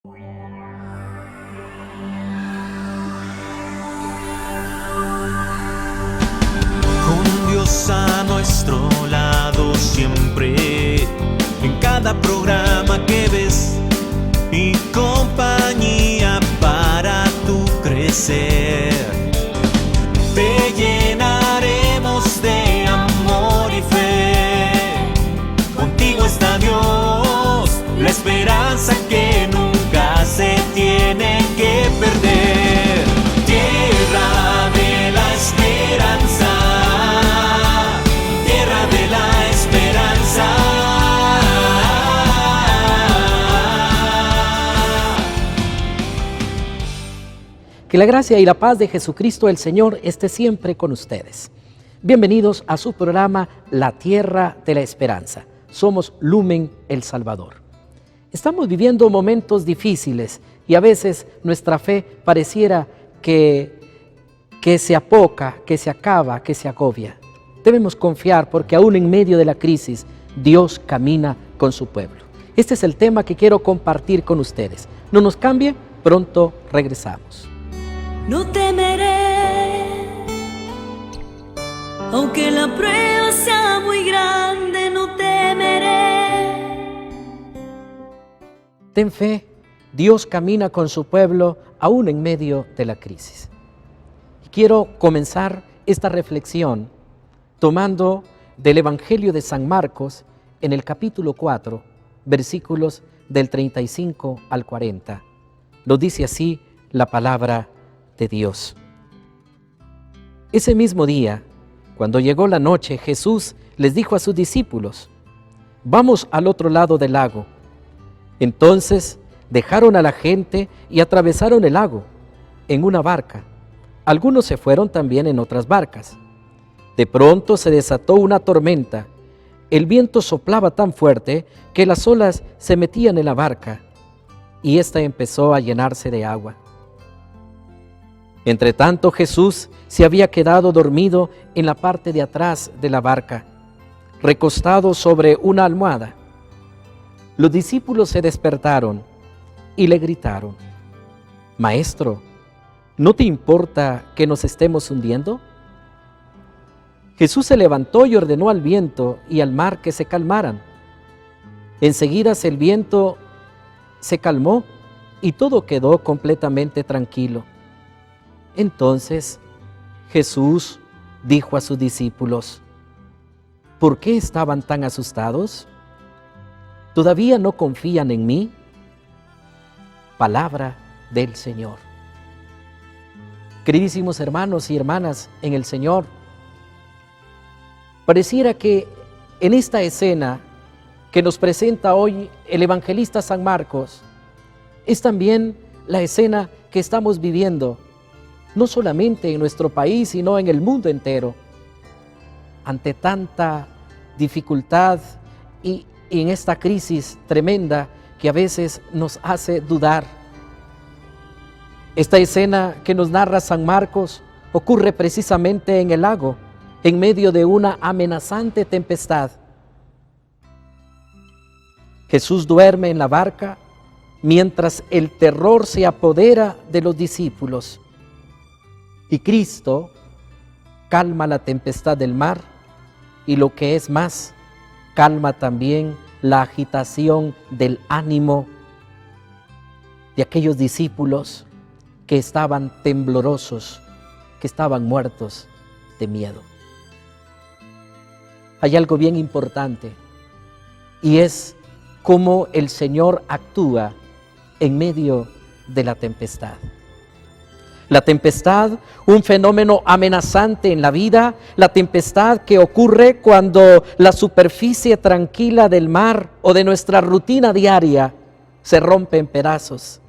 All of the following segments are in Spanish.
Con Dios a nuestro lado siempre, en cada programa que ves, y compañía para tu crecer. Te llenaremos de amor y fe. Contigo está Dios, la esperanza que nunca se tiene que perder. Tierra de la esperanza, tierra de la esperanza. Que la gracia y la paz de Jesucristo el Señor esté siempre con ustedes. Bienvenidos a su programa La Tierra de la Esperanza. Somos Lumen El Salvador. Estamos viviendo momentos difíciles y a veces nuestra fe pareciera que se apoca, que se acaba, que se agobia. Debemos confiar porque aún en medio de la crisis, Dios camina con su pueblo. Este es el tema que quiero compartir con ustedes. No nos cambie, pronto regresamos. No temeré, aunque la prueba sea muy grande, no temeré. Ten fe, Dios camina con su pueblo aún en medio de la crisis. Y quiero comenzar esta reflexión tomando del Evangelio de San Marcos en el capítulo 4, versículos del 35 al 40. Nos dice así la palabra de Dios. Ese mismo día, cuando llegó la noche, Jesús les dijo a sus discípulos: vamos al otro lado del lago. Entonces dejaron a la gente y atravesaron el lago en una barca. Algunos se fueron también en otras barcas. De pronto se desató una tormenta. El viento soplaba tan fuerte que las olas se metían en la barca y ésta empezó a llenarse de agua. Entretanto, Jesús se había quedado dormido en la parte de atrás de la barca, recostado sobre una almohada. Los discípulos se despertaron y le gritaron: Maestro, ¿no te importa que nos estemos hundiendo? Jesús se levantó y ordenó al viento y al mar que se calmaran. Enseguida el viento se calmó y todo quedó completamente tranquilo. Entonces Jesús dijo a sus discípulos: ¿por qué estaban tan asustados? ¿Todavía no confían en mí? Palabra del Señor. Queridísimos hermanos y hermanas en el Señor, pareciera que en esta escena que nos presenta hoy el evangelista San Marcos es también la escena que estamos viviendo no solamente en nuestro país, sino en el mundo entero. Ante tanta dificultad y en esta crisis tremenda que a veces nos hace dudar. Esta escena que nos narra San Marcos ocurre precisamente en el lago, en medio de una amenazante tempestad. Jesús duerme en la barca mientras el terror se apodera de los discípulos. Y Cristo calma la tempestad del mar y lo que es más, calma también la agitación del ánimo de aquellos discípulos que estaban temblorosos, que estaban muertos de miedo. Hay algo bien importante y es cómo el Señor actúa en medio de la tempestad. La tempestad, un fenómeno amenazante en la vida, la tempestad que ocurre cuando la superficie tranquila del mar o de nuestra rutina diaria se rompe en pedazos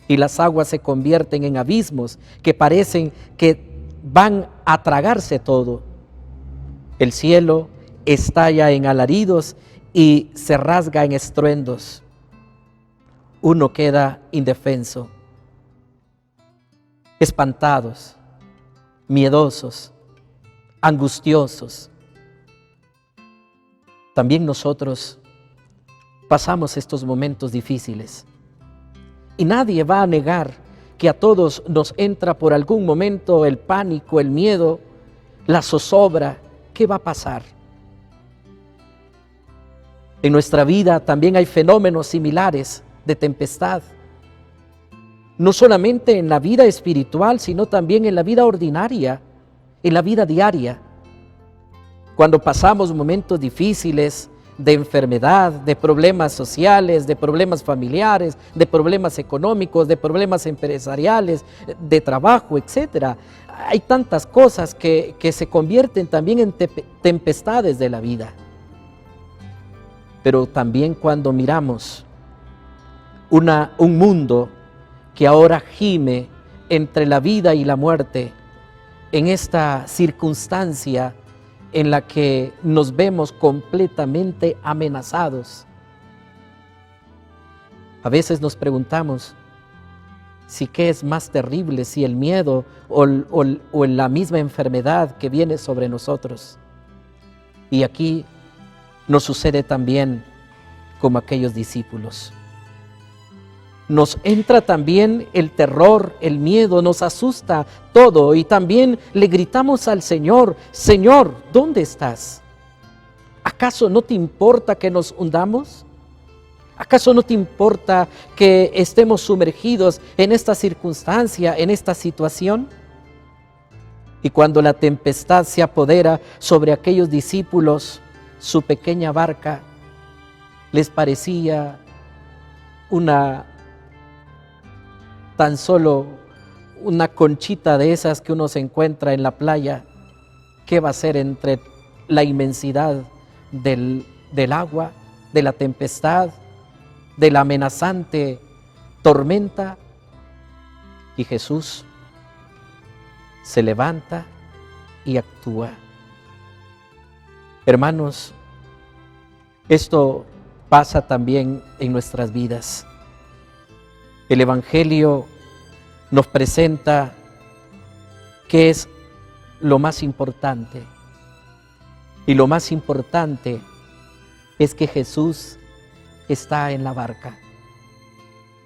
y las aguas se convierten en abismos que parecen que van a tragarse todo. El cielo estalla en alaridos y se rasga en estruendos. Uno queda indefenso, espantados, miedosos, angustiosos. También nosotros pasamos estos momentos difíciles Y nadie va a negar que a todos nos entra por algún momento el pánico, el miedo, la zozobra. ¿Qué va a pasar? En nuestra vida también hay fenómenos similares de tempestad. No solamente en la vida espiritual, sino también en la vida ordinaria, en la vida diaria. Cuando pasamos momentos difíciles de enfermedad, de problemas sociales, de problemas familiares, de problemas económicos, de problemas empresariales, de trabajo, etc. Hay tantas cosas que se convierten también en tempestades de la vida. Pero también cuando miramos un mundo que ahora gime entre la vida y la muerte, en esta circunstancia en la que nos vemos completamente amenazados. A veces nos preguntamos si qué es más terrible, si el miedo o la misma enfermedad que viene sobre nosotros. Y aquí nos sucede también como aquellos discípulos. Nos entra también el terror, el miedo, nos asusta todo y también le gritamos al Señor: Señor, ¿dónde estás? ¿Acaso no te importa que nos hundamos? ¿Acaso no te importa que estemos sumergidos en esta circunstancia, en esta situación? Y cuando la tempestad se apodera sobre aquellos discípulos, su pequeña barca les parecía tan solo una conchita de esas que uno se encuentra en la playa. ¿Qué va a ser entre la inmensidad del agua, de la tempestad, de la amenazante tormenta? Y Jesús se levanta y actúa. Hermanos, esto pasa también en nuestras vidas. El Evangelio nos presenta qué es lo más importante. Y lo más importante es que Jesús está en la barca.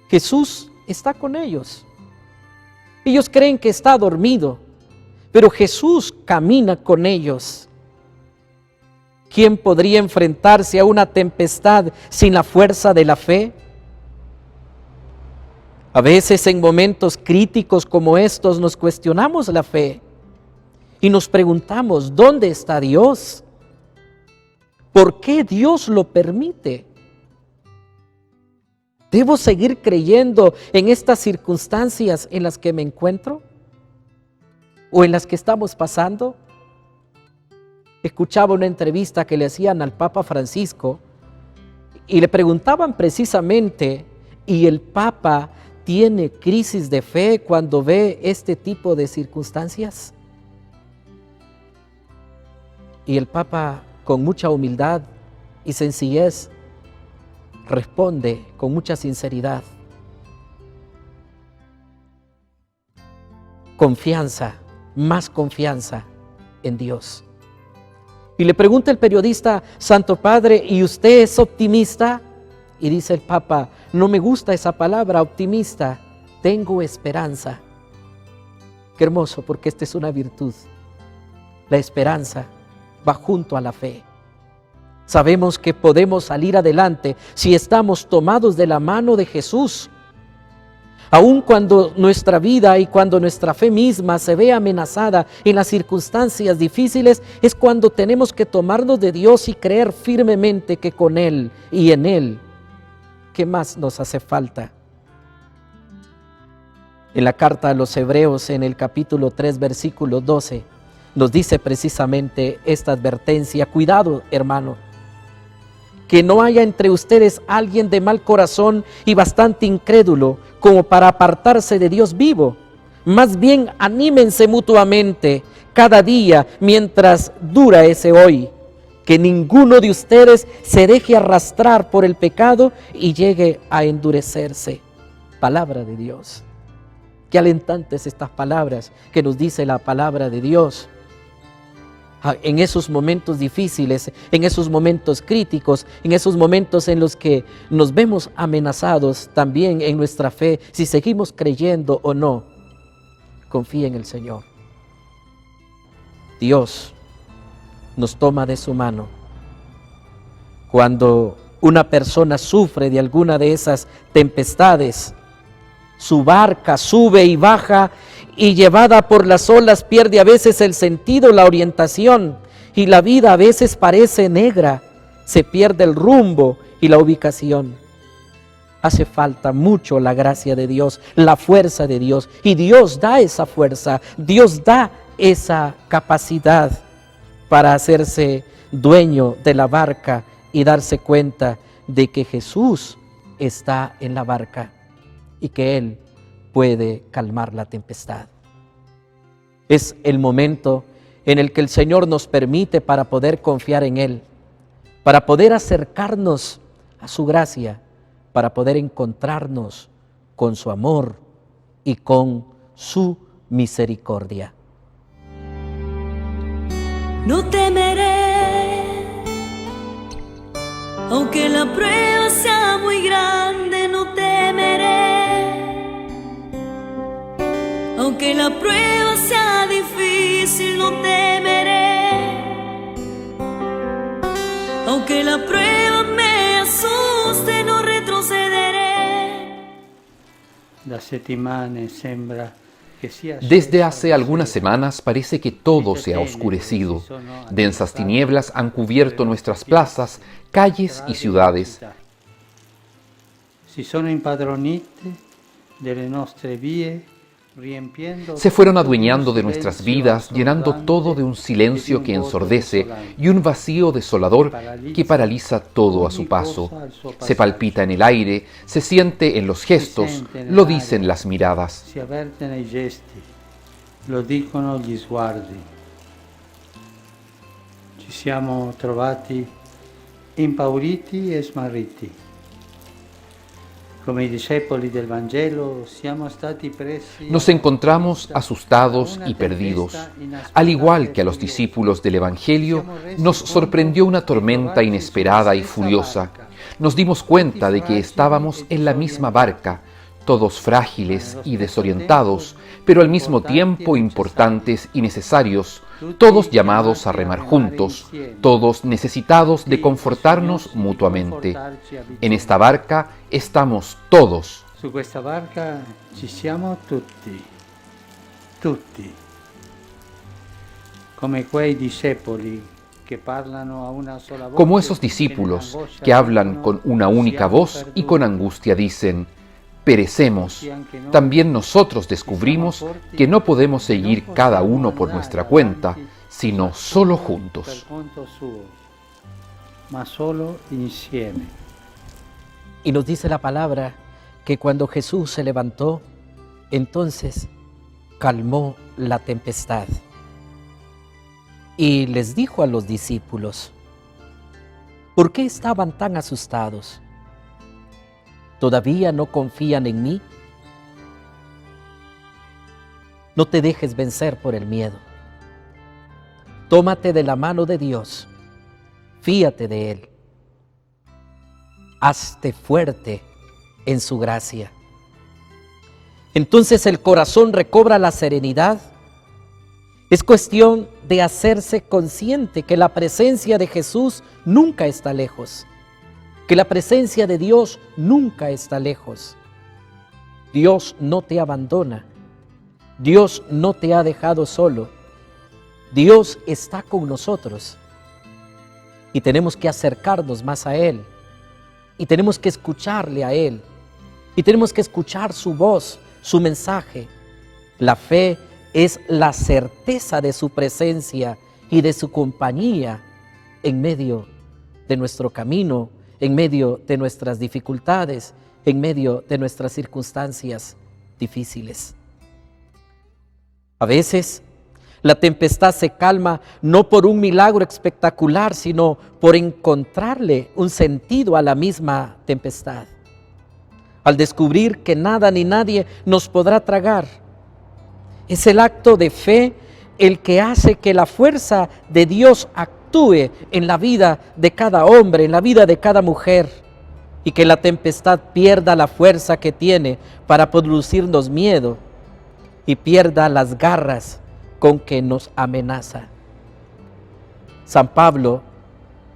Jesús está con ellos. Ellos creen que está dormido, pero Jesús camina con ellos. ¿Quién podría enfrentarse a una tempestad sin la fuerza de la fe? A veces en momentos críticos como estos nos cuestionamos la fe y nos preguntamos: ¿dónde está Dios? ¿Por qué Dios lo permite? ¿Debo seguir creyendo en estas circunstancias en las que me encuentro? ¿O en las que estamos pasando? Escuchaba una entrevista que le hacían al Papa Francisco y le preguntaban precisamente: ¿y el Papa tiene crisis de fe cuando ve este tipo de circunstancias? Y el Papa, con mucha humildad y sencillez, responde con mucha sinceridad: confianza, más confianza en Dios. Y le pregunta el periodista: Santo Padre, ¿y usted es optimista? Y dice el Papa: no me gusta esa palabra, optimista, tengo esperanza. Qué hermoso, porque esta es una virtud. La esperanza va junto a la fe. Sabemos que podemos salir adelante si estamos tomados de la mano de Jesús. Aun cuando nuestra vida y cuando nuestra fe misma se ve amenazada en las circunstancias difíciles, es cuando tenemos que tomarnos de Dios y creer firmemente que con Él y en Él, ¿qué más nos hace falta? En la carta a los Hebreos, en el capítulo 3, versículo 12, nos dice precisamente esta advertencia: cuidado, hermano, que no haya entre ustedes alguien de mal corazón y bastante incrédulo como para apartarse de Dios vivo. Más bien anímense mutuamente cada día mientras dura ese hoy. Que ninguno de ustedes se deje arrastrar por el pecado y llegue a endurecerse. Palabra de Dios. Qué alentantes estas palabras que nos dice la palabra de Dios. en esos momentos difíciles, en esos momentos críticos, en esos momentos en los que nos vemos amenazados también en nuestra fe, si seguimos creyendo o no. Confía en el Señor. Dios nos toma de su mano. Cuando una persona sufre de alguna de esas tempestades, su barca sube y baja y llevada por las olas pierde a veces el sentido, la orientación, y la vida a veces parece negra, se pierde el rumbo y la ubicación. Hace falta mucho la gracia de Dios, la fuerza de Dios, y Dios da esa fuerza, Dios da esa capacidad para hacerse dueño de la barca y darse cuenta de que Jesús está en la barca y que Él puede calmar la tempestad. Es el momento en el que el Señor nos permite para poder confiar en Él, para poder acercarnos a su gracia, para poder encontrarnos con su amor y con su misericordia. No temeré, aunque la prueba sea muy grande, no temeré. Aunque la prueba sea difícil, no temeré. Aunque la prueba me asuste, no retrocederé. Desde hace algunas semanas parece que todo se ha oscurecido. Densas tinieblas han cubierto nuestras plazas, calles y ciudades. Se fueron adueñando de nuestras vidas, llenando todo de un silencio que ensordece y un vacío desolador que paraliza todo a su paso. Se palpita en el aire, se siente en los gestos, lo dicen las miradas. Si avverten ai gesti, lo dicono gli sguardi. Ci siamo trovati impauriti e smarriti. Come i discepoli del Vangelo, siamo stati presi. Nos encontramos asustados y perdidos. Al igual que a los discípulos del Evangelio, nos sorprendió una tormenta inesperada y furiosa. Nos dimos cuenta de que estábamos en la misma barca, todos frágiles y desorientados, pero al mismo tiempo importantes y necesarios, todos llamados a remar juntos, todos necesitados de confortarnos mutuamente. En esta barca estamos todos. Su questa barca ci siamo tutti, tutti. Come quei discepoli que parlano a una sola voz. Como esos discípulos que hablan con una única voz y con angustia dicen: perecemos. También nosotros descubrimos que no podemos seguir cada uno por nuestra cuenta, sino solo juntos. Y nos dice la palabra que cuando Jesús se levantó, entonces calmó la tempestad. Y les dijo a los discípulos: ¿por qué estaban tan asustados? ¿Todavía no confían en mí? No te dejes vencer por el miedo. Tómate de la mano de Dios. Fíate de Él. Hazte fuerte en su gracia. Entonces el corazón recobra la serenidad. Es cuestión de hacerse consciente que la presencia de Jesús nunca está lejos. Que la presencia de Dios nunca está lejos. Dios no te abandona. Dios no te ha dejado solo. Dios está con nosotros. Y tenemos que acercarnos más a Él. Y tenemos que escucharle a Él. Y tenemos que escuchar su voz, su mensaje. La fe es la certeza de su presencia y de su compañía en medio de nuestro camino, en medio de nuestras dificultades, en medio de nuestras circunstancias difíciles. A veces la tempestad se calma no por un milagro espectacular, sino por encontrarle un sentido a la misma tempestad. Al descubrir que nada ni nadie nos podrá tragar. Es el acto de fe el que hace que la fuerza de Dios actúe en la vida de cada hombre, en la vida de cada mujer, y que la tempestad pierda la fuerza que tiene para producirnos miedo y pierda las garras con que nos amenaza. San Pablo,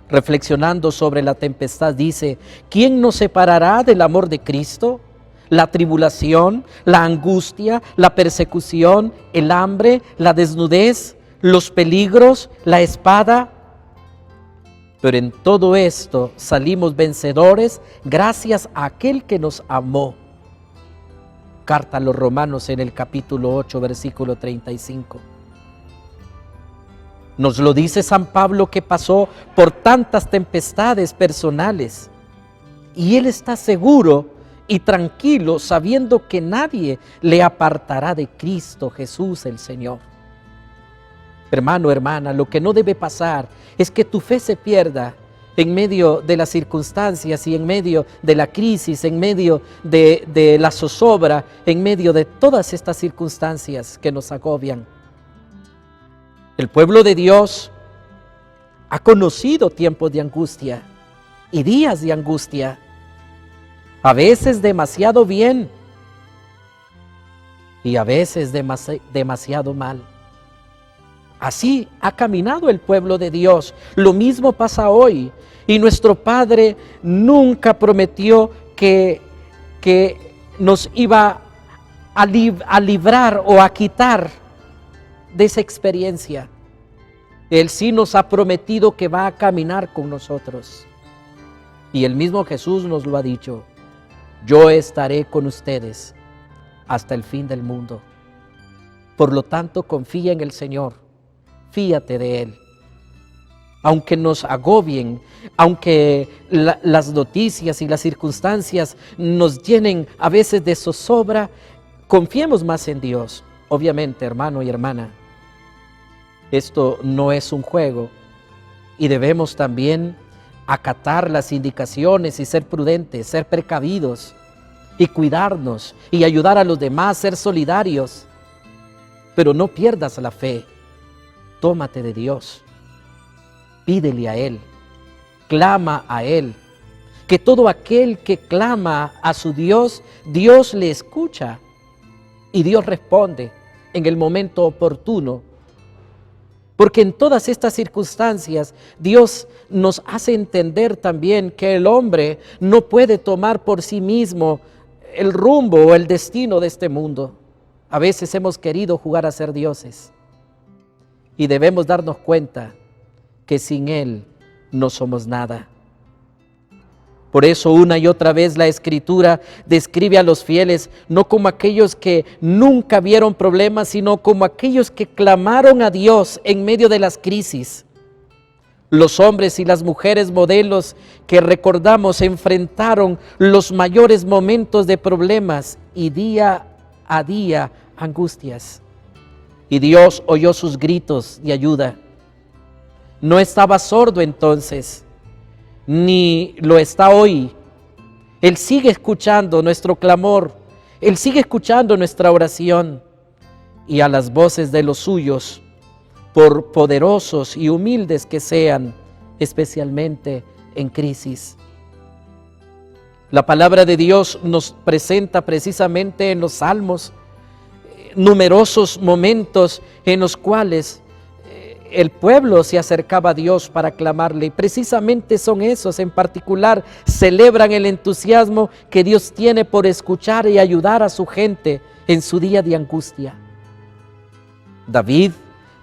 reflexionando sobre la tempestad, dice: ¿quién nos separará del amor de Cristo? La tribulación, la angustia, la persecución, el hambre, la desnudez, los peligros, la espada. Pero en todo esto salimos vencedores gracias a aquel que nos amó. Carta a los Romanos en el capítulo 8, versículo 35. Nos lo dice San Pablo, que pasó por tantas tempestades personales. Y él está seguro y tranquilo, sabiendo que nadie le apartará de Cristo Jesús el Señor. Hermano, hermana, lo que no debe pasar es que tu fe se pierda en medio de las circunstancias y en medio de la crisis, en medio de la zozobra, en medio de todas estas circunstancias que nos agobian. El pueblo de Dios ha conocido tiempos de angustia y días de angustia, a veces demasiado bien y a veces demasiado mal. Así ha caminado el pueblo de Dios. Lo mismo pasa hoy. Y nuestro Padre nunca prometió que nos iba a librar o a quitar de esa experiencia. Él sí nos ha prometido que va a caminar con nosotros. Y el mismo Jesús nos lo ha dicho: yo estaré con ustedes hasta el fin del mundo. Por lo tanto, confía en el Señor, fíate de Él. Aunque nos agobien, aunque las noticias y las circunstancias nos llenen a veces de zozobra, confiemos más en Dios. Obviamente, hermano y hermana, esto no es un juego y debemos también acatar las indicaciones y ser prudentes, ser precavidos y cuidarnos y ayudar a los demás, ser solidarios. Pero no pierdas la fe, tómate de Dios, pídele a Él, clama a Él, que todo aquel que clama a su Dios, Dios le escucha y Dios responde en el momento oportuno. Porque en todas estas circunstancias Dios nos hace entender también que el hombre no puede tomar por sí mismo el rumbo o el destino de este mundo. A veces hemos querido jugar a ser dioses y debemos darnos cuenta que sin Él no somos nada. Por eso una y otra vez la Escritura describe a los fieles no como aquellos que nunca vieron problemas, sino como aquellos que clamaron a Dios en medio de las crisis. Los hombres y las mujeres modelos que recordamos enfrentaron los mayores momentos de problemas y día a día angustias. Y Dios oyó sus gritos de ayuda. No estaba sordo entonces, ni lo está hoy. Él sigue escuchando nuestro clamor, Él sigue escuchando nuestra oración, y a las voces de los suyos, por poderosos y humildes que sean, especialmente en crisis. La palabra de Dios nos presenta precisamente en los Salmos numerosos momentos en los cuales el pueblo se acercaba a Dios para clamarle, y precisamente son esos en particular, celebran el entusiasmo que Dios tiene por escuchar y ayudar a su gente en su día de angustia. David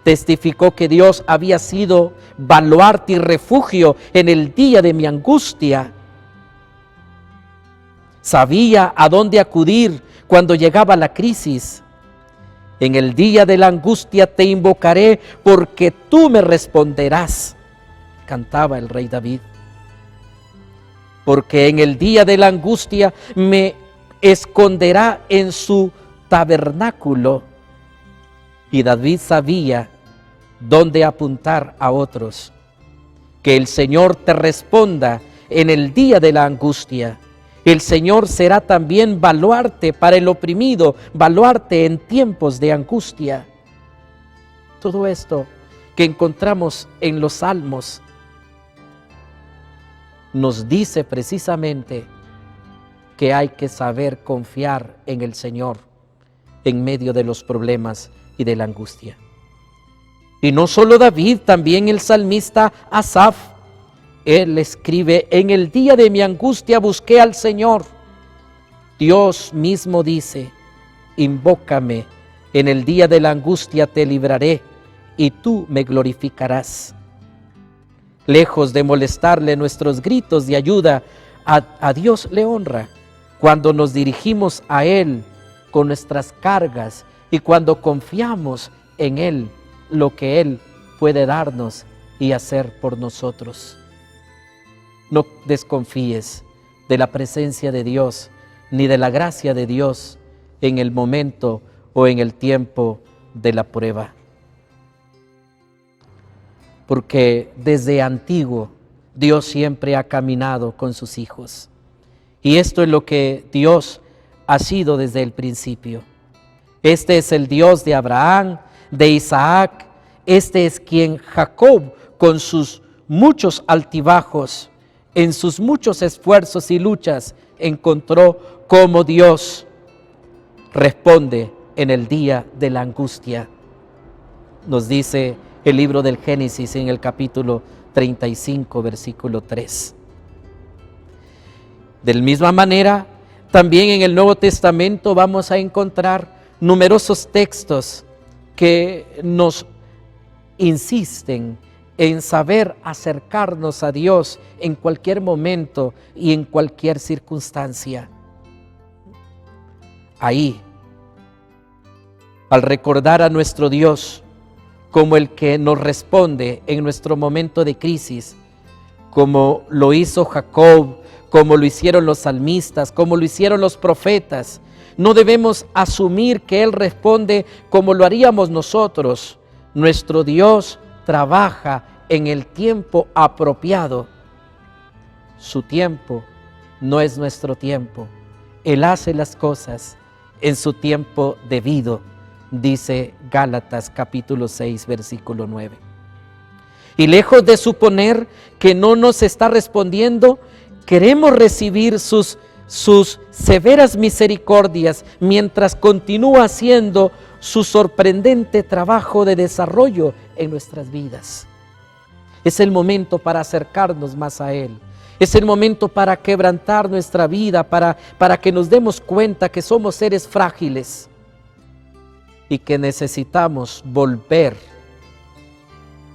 testificó que Dios había sido baluarte y refugio en el día de mi angustia. Sabía a dónde acudir cuando llegaba la crisis. En el día de la angustia te invocaré porque tú me responderás, cantaba el rey David. Porque en el día de la angustia me esconderá en su tabernáculo. Y David sabía dónde apuntar a otros. Que el Señor te responda en el día de la angustia. El Señor será también baluarte para el oprimido, baluarte en tiempos de angustia. Todo esto que encontramos en los Salmos nos dice precisamente que hay que saber confiar en el Señor en medio de los problemas y de la angustia. Y no solo David, también el salmista Asaf, él escribe: en el día de mi angustia busqué al Señor. Dios mismo dice: invócame, en el día de la angustia te libraré y tú me glorificarás. Lejos de molestarle nuestros gritos de ayuda, a Dios le honra cuando nos dirigimos a Él con nuestras cargas y cuando confiamos en Él, lo que Él puede darnos y hacer por nosotros. No desconfíes de la presencia de Dios ni de la gracia de Dios en el momento o en el tiempo de la prueba. Porque desde antiguo Dios siempre ha caminado con sus hijos. Y esto es lo que Dios ha sido desde el principio. Este es el Dios de Abraham, de Isaac. Este es quien Jacob, con sus muchos altibajos, en sus muchos esfuerzos y luchas, encontró cómo Dios responde en el día de la angustia. Nos dice el libro del Génesis en el capítulo 35, versículo 3. De la misma manera, también en el Nuevo Testamento vamos a encontrar numerosos textos que nos insisten en saber acercarnos a Dios en cualquier momento y en cualquier circunstancia. Ahí, al recordar a nuestro Dios como el que nos responde en nuestro momento de crisis, como lo hizo Jacob, como lo hicieron los salmistas, como lo hicieron los profetas, no debemos asumir que Él responde como lo haríamos nosotros. Nuestro Dios trabaja en el tiempo apropiado. Su tiempo no es nuestro tiempo. Él hace las cosas en su tiempo debido, dice Gálatas capítulo 6, versículo 9. Y lejos de suponer que no nos está respondiendo, queremos recibir sus severas misericordias mientras continúa haciendo su sorprendente trabajo de desarrollo en nuestras vidas. Es el momento para acercarnos más a Él. Es el momento para quebrantar nuestra vida, para que nos demos cuenta que somos seres frágiles y que necesitamos volver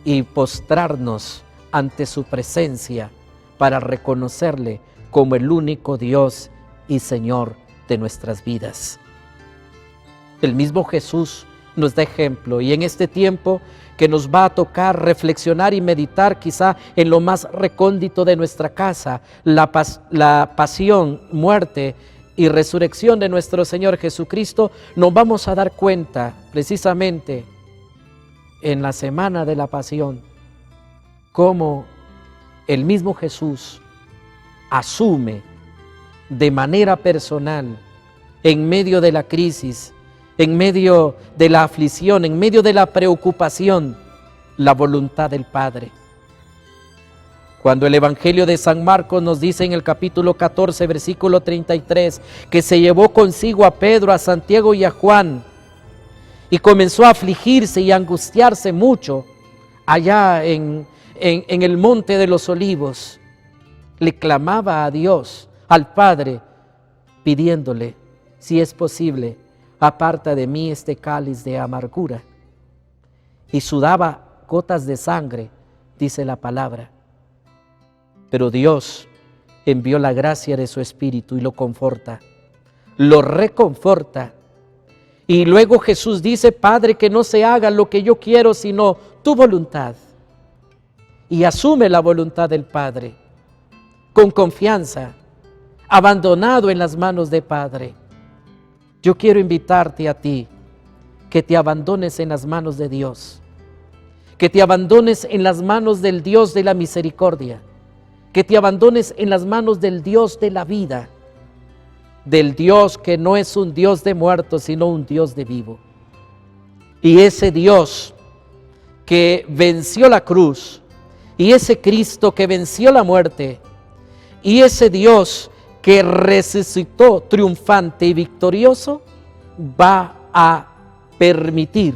y postrarnos ante su presencia para reconocerle como el único Dios y Señor de nuestras vidas. El mismo Jesús nos da ejemplo, y en este tiempo que nos va a tocar reflexionar y meditar quizá en lo más recóndito de nuestra casa, la pasión, muerte y resurrección de nuestro Señor Jesucristo, nos vamos a dar cuenta precisamente en la semana de la pasión cómo el mismo Jesús asume de manera personal, en medio de la crisis, en medio de la aflicción, en medio de la preocupación, la voluntad del Padre. Cuando el Evangelio de San Marcos nos dice en el capítulo 14, versículo 33, que se llevó consigo a Pedro, a Santiago y a Juan, y comenzó a afligirse y a angustiarse mucho allá en el monte de los Olivos, le clamaba a Dios, al Padre, pidiéndole: si es posible, aparta de mí este cáliz de amargura. Y sudaba gotas de sangre, dice la palabra. Pero Dios envió la gracia de su Espíritu y lo conforta, lo reconforta. Y luego Jesús dice: Padre, que no se haga lo que yo quiero, sino tu voluntad. Y asume la voluntad del Padre con confianza, abandonado en las manos del Padre. Yo quiero invitarte a ti que te abandones en las manos de Dios, que te abandones en las manos del Dios de la misericordia, que te abandones en las manos del Dios de la vida, del Dios que no es un Dios de muertos, sino un Dios de vivo. Y ese Dios que venció la cruz, y ese Cristo que venció la muerte, y ese Dios que resucitó triunfante y victorioso, va a permitir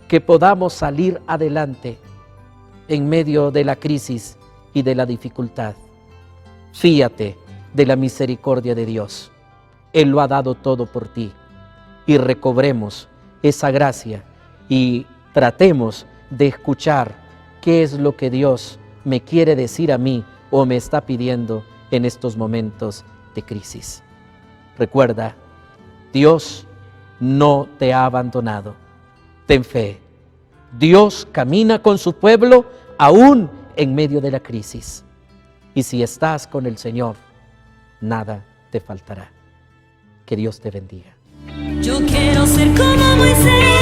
que podamos salir adelante en medio de la crisis y de la dificultad. Fíate de la misericordia de Dios. Él lo ha dado todo por ti. Y recobremos esa gracia y tratemos de escuchar qué es lo que Dios me quiere decir a mí o me está pidiendo en estos momentos de crisis. Recuerda, Dios no te ha abandonado. Ten fe. Dios camina con su pueblo aún en medio de la crisis. Y si estás con el Señor, nada te faltará. Que Dios te bendiga. Yo quiero ser como Moisés.